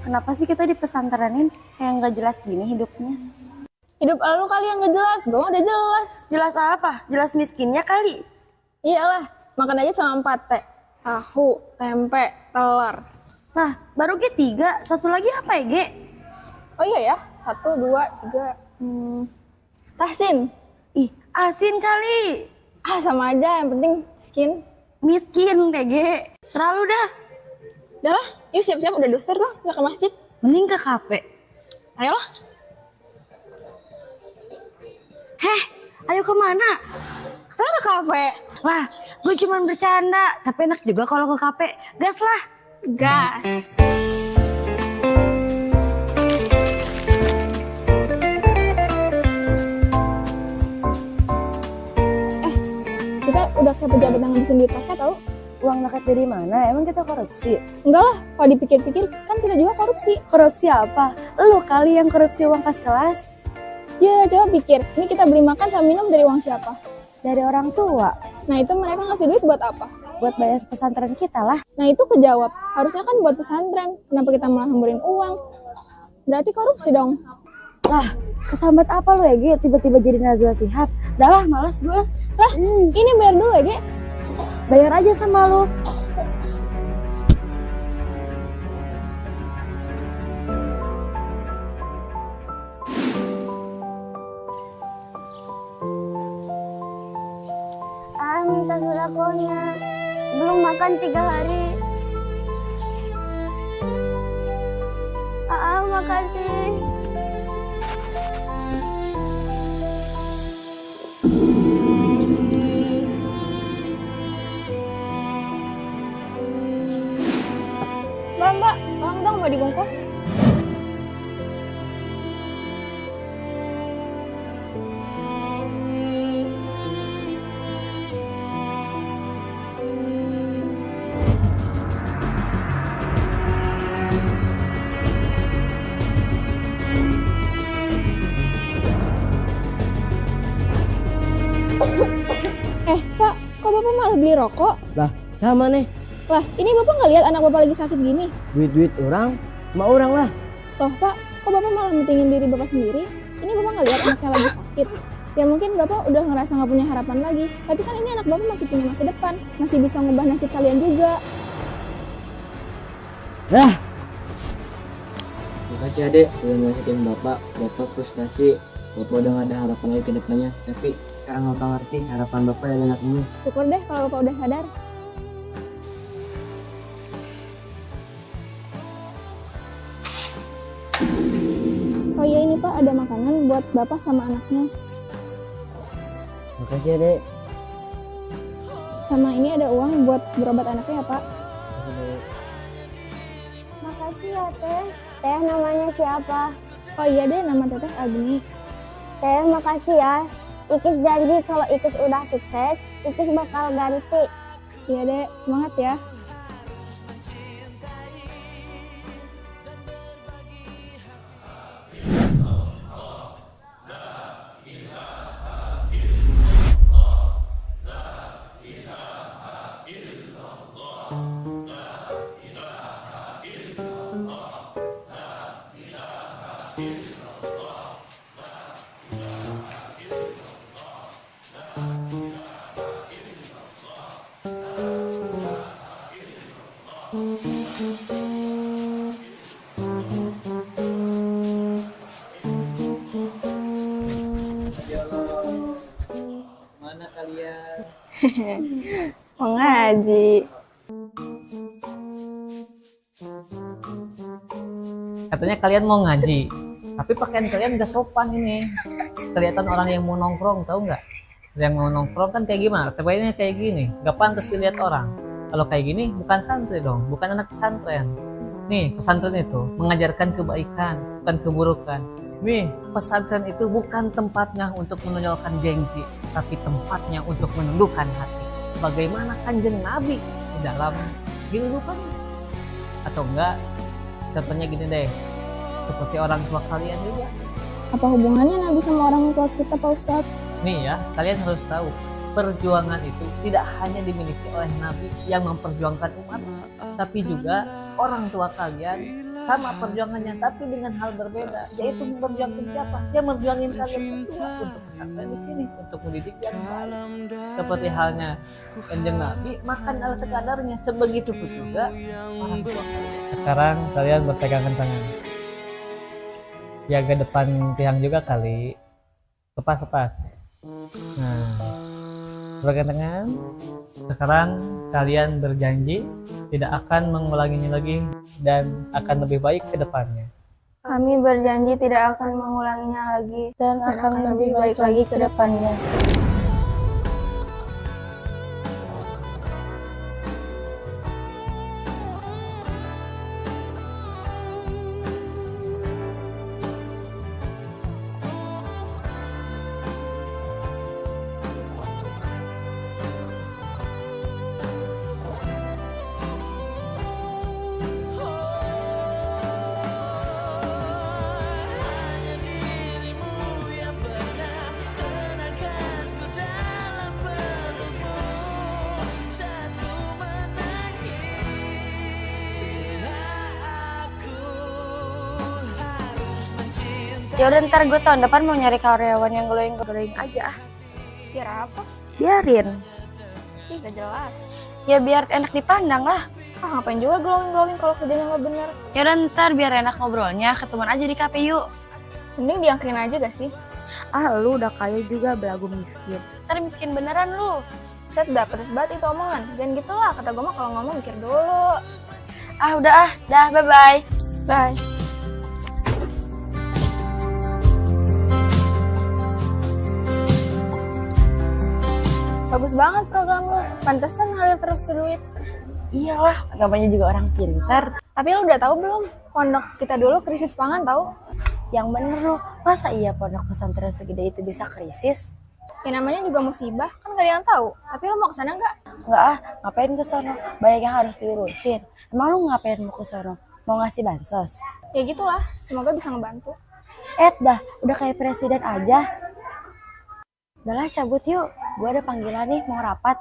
Kenapa sih kita di pesantrenin kayak nggak jelas gini hidupnya? Hidup lu kali yang gak jelas, gue mah udah jelas. Jelas apa? Jelas miskinnya kali. Iyalah, makan aja sama 4T. Tahu, tempe, telur. Nah, baru G3, satu lagi apa ya, G? Oh iya ya, 1, 2, 3. Tahsin. Ih, asin kali. Ah sama aja, yang penting skin. Miskin deh, G. Terlalu dah. Udah lah, yuk siap-siap udah doster bang, udah ke masjid. Mending ke kafe. Ayolah. Heh, ayo kemana? Kita ke kafe. Wah, gue cuma bercanda. Tapi enak juga kalau ke kafe. Gas lah. Gas. Kita udah kayak pejabat yang ngabisin duit pakai tau? Uang rakyat dari mana? Emang kita korupsi? Enggak lah, kalau dipikir-pikir kan kita juga korupsi. Korupsi apa? Lu kali yang korupsi uang kas kelas. Ya coba pikir, ini kita beli makan sama minum dari uang siapa? Dari orang tua. Nah itu mereka ngasih duit buat apa? Buat bayar pesantren kita lah. Nah itu kejawab, harusnya kan buat pesantren. Kenapa kita malah hamburin uang? Berarti korupsi dong. Lah, kesambat apa lu ya, Gi? Tiba-tiba jadi Najwa Shihab. Dah lah, malas gue. Lah, ini bayar dulu ya, Ge. Bayar aja sama lu. Minta surakonya. Belum makan 3 hari. Makasih. Mbak, tolong dong mau dibungkus. Pak, kok Bapak malah beli rokok? Lah, sama nih. Lah, ini Bapak nggak lihat anak Bapak lagi sakit gini? Duit-duit orang, sama orang lah. Loh, Pak, kok Bapak malah mentingin diri Bapak sendiri? Ini Bapak nggak lihat anaknya lagi sakit? Ya mungkin Bapak udah ngerasa nggak punya harapan lagi. Tapi kan ini anak Bapak masih punya masa depan. Masih bisa ngubah nasib kalian juga. Dah, Makasih adek udah nasihatin bapak. Bapak frustasi. Bapak udah gak ada harapan lagi ke depannya. Tapi sekarang bapak ngerti harapan bapak dari anak ini. Syukur deh kalau Bapak udah sadar. Oh iya ini Pak, ada makanan buat Bapak sama anaknya. makasih adek. Sama ini ada uang buat berobat anaknya ya Pak. Makasih ya, Teh. Teh namanya siapa? Oh iya deh, nama Teteh Agni. Teh, makasih ya. Ikis janji kalau Ikis udah sukses, Ikis bakal ganti. Iya deh, semangat ya. Mana kalian? Mau ngaji. Katanya kalian mau ngaji, tapi pakaian kalian gak sopan ini. Kelihatan orang yang mau nongkrong, tahu nggak? Yang mau nongkrong kan kayak gimana? Pakaiannya kayak gini, gak pantas dilihat orang. Kalau kayak gini bukan santri dong, bukan anak pesantren. Nih, pesantren itu mengajarkan kebaikan, bukan keburukan. Nih, pesantren itu bukan tempatnya untuk menonjolkan gengsi, tapi tempatnya untuk menundukkan hati. Bagaimana kanjeng Nabi di dalam kehidupan? Atau enggak, contohnya gini deh, seperti orang tua kalian juga. Apa hubungannya Nabi sama orang tua kita Pak Ustadz? Nih ya, kalian harus tahu, perjuangan itu tidak hanya dimiliki oleh Nabi yang memperjuangkan umat, tapi juga orang tua kalian sama perjuangannya, tapi dengan hal berbeda, yaitu memperjuangkan siapa? Dia memperjuangin kalian berdua untuk pesantren di sini, untuk mendidik yang baik. Seperti halnya Kanjeng Nabi makan ala sekadarnya, sebegitu pun juga orang tua kalian. Sekarang kalian berpegangan tangan. Jaga depan tiang juga kali. Lepas. Nah, berpegangan tangan. Sekarang kalian berjanji tidak akan mengulanginya lagi dan akan lebih baik ke depannya. Kami berjanji tidak akan mengulanginya lagi dan akan lebih baik lagi ke depannya. Ya udah, ntar gue tahun depan mau nyari karyawan yang glowing aja. Biar apa? Biarin. Ih, gak jelas. Ya biar enak dipandang lah. Ah, ngapain juga glowing kalau kerjanya nggak bener? Ya udah, ntar biar enak ngobrolnya, ketemuan aja di kafe yuk. Mending diangkrin aja gak sih? Ah, lu udah kaya juga belagu miskin. Ntar miskin beneran lu. Buset, udah pedes banget itu omongan. Jangan gitu lah, kata gue mah kalau ngomong mikir dulu. Ah, udah dah, bye-bye. Bye. Bagus banget program lu, pantesan ngalir terus tuh duit. Iyalah, namanya juga orang pintar. Tapi lu udah tahu belum? Pondok kita dulu krisis pangan tahu? Yang bener lu, masa iya pondok pesantren segede itu bisa krisis? Ya namanya juga musibah, kan gak ada yang tahu. Tapi lu mau kesana nggak? Enggak ah, ngapain ke sono? Banyak yang harus diurusin. Emang lu ngapain mau ke sono? Mau ngasih bansos? Ya gitulah, semoga bisa ngebantu. Dah, udah kayak presiden aja. Udahlah, cabut yuk. Gue ada panggilan nih, mau rapat.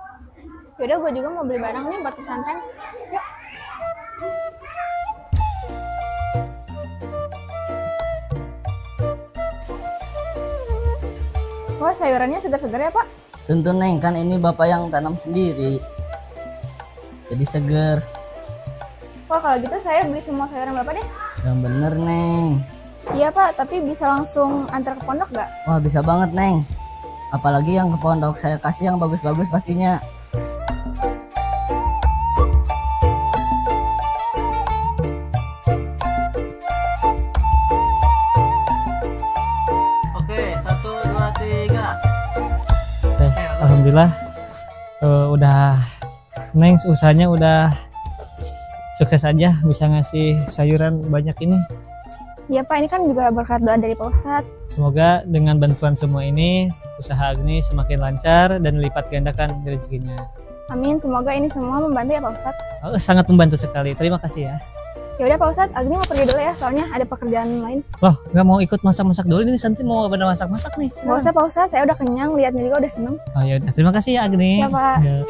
Yaudah, gue juga mau beli barang nih buat pesantren. Yuk. Wah, sayurannya segar-segar ya, Pak? Tentu Neng, kan ini Bapak yang tanam sendiri. Jadi seger. Wah, kalau gitu saya beli semua sayuran Bapak deh. Yang bener Neng. Iya, Pak, tapi bisa langsung antar ke pondok nggak? Wah bisa banget Neng. Apalagi yang ke pondok saya kasih yang bagus-bagus pastinya. Oke, 1, 2, 3. Alhamdulillah udah Neng usahanya udah sukses aja, bisa ngasih sayuran banyak ini. Iya, Pak, ini kan juga berkat doa dari Pak Ustadz. Semoga dengan bantuan semua ini usaha Agni semakin lancar dan lipat gandakan rezekinya. Amin, semoga ini semua membantu ya Pak Ustadz. Sangat membantu sekali, terima kasih ya. Ya udah Pak Ustadz, Agni mau pergi dulu ya, soalnya ada pekerjaan lain. Loh, nggak mau ikut masak-masak dulu ini, Santi mau bener masak-masak nih. Nggak usah Pak Ustadz, saya udah kenyang, liatnya juga udah seneng. Oh ya udah, terima kasih ya Agni. Ya, Pak. Ya.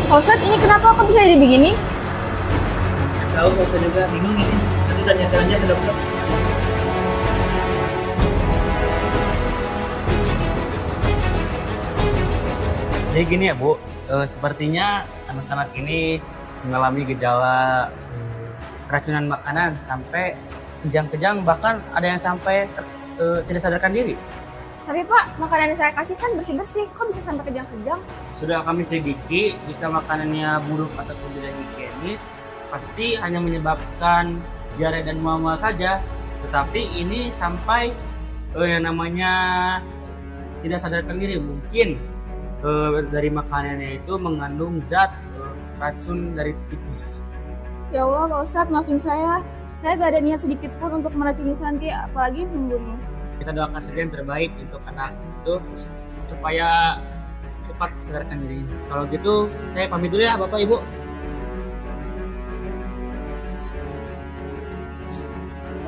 Pak Ustadz, ini kenapa kok bisa jadi begini? Tahu nggak usah juga bingung ini. Nanti tanyakan aja ke dokter. Jadi gini ya Bu, sepertinya anak-anak ini mengalami gejala keracunan makanan sampai kejang-kejang, bahkan ada yang sampai tidak sadarkan diri. Tapi Pak, makanan yang saya kasih kan bersih-bersih, kok bisa sampai kejang-kejang? Sudah kami selidiki, jika makanannya buruk ataupun tidak higienis, pasti hanya menyebabkan diare dan mual saja, tetapi ini sampai yang namanya tidak sadarkan diri. Mungkin dari makanannya itu mengandung zat racun dari tikus. Ya Allah, Pak Ustadz, maafin saya. Saya gak ada niat sedikit pun untuk meracuni Santi, apalagi membunuh. Kita doakan saja yang terbaik untuk anak itu supaya cepat sadarkan diri. Kalau gitu saya pamit dulu ya Bapak Ibu.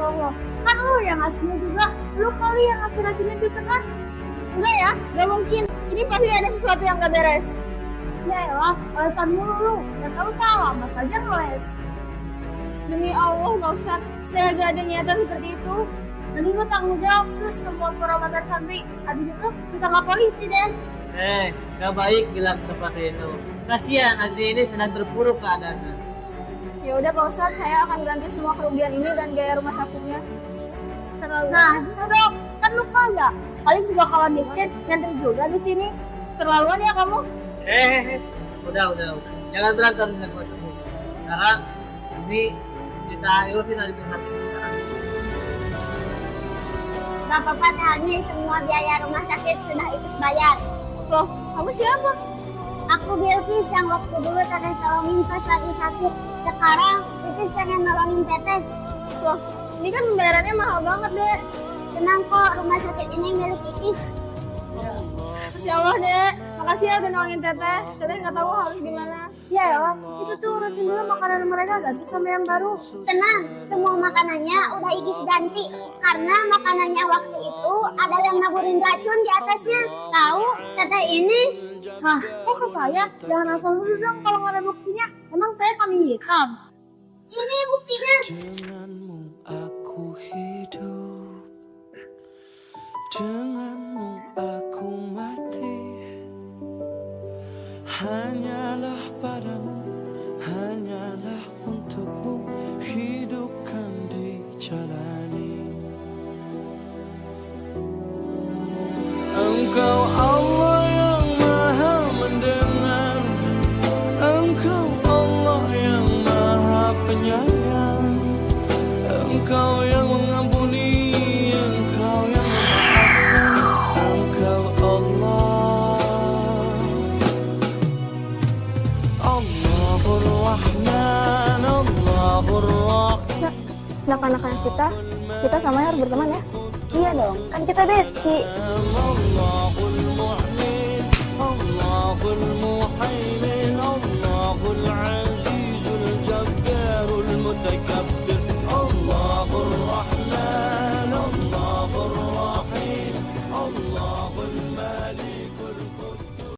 Allah, kan lu yang ngasihnya juga. Lu kali yang ngasih racunnya itu kan? Enggak ya, gak mungkin. Ini pasti ada sesuatu yang gak beres. Ya elah, alasan mulu lu. Ya tahu kalah, mas aja ngeles. Demi Allah, Pak Ustadz, saya gak ada niatan seperti itu. Nanti lu tanggung jawab terus semua perawatan Santi. Habis itu kita laporin sih, Den. Gak baik bilang seperti itu. Kasihan Adri ini sedang terpuruk keadaannya. Ya udah Pak Ustadz, saya akan ganti semua kerugian ini dan biaya rumah sakitnya. Nah, dong, kan lu kagak. Paling juga kawan dikit, nyantri juga di sini. Terlaluan ya kamu? Udah. Jangan berantem dengan bosmu. Sekarang ini kita akhiri final di pihak sekarang. Gak apa-apa, Hani, semua biaya rumah sakit sudah Ikis bayar. Loh, kamu siapa? Aku Bilkis yang waktu dulu teteh tolongin pas lagi sakit. Sekarang Ikis pengen nolongin teteh. Loh, ini kan pembayarannya mahal banget deh. Tenang kok, rumah sakit ini milik Ikis. Masya Allah deh, makasih ya udah nolongin teteh. Teteh nggak tahu harus gimana. Ya elah, itu tuh urusin dulu makanan mereka ganti sama yang baru. Tenang, semua makanannya udah Ikis ganti. Karena makanannya waktu itu ada yang naburin racun di atasnya. Tahu, teteh ini? Hah, kok ke saya? Jangan asal nuduh dong kalau nggak ada buktinya. Emang teh kami hitam? Ini buktinya. Denganmu aku hidup, denganmu aku mati. Hanyalah padamu, hanyalah untukmu, hidupkan dijalani. Engkau Allah yang maha mendengar, Engkau Allah yang maha penyayang, Engkau yang mengampuni, Engkau yang memaafkan, Engkau Allah. Allahur Rahman, Allahur Rahim. Anak-anak kita sama harus berteman ya. Iya dong, kan kita besti. Allahul Mu'min, Allahul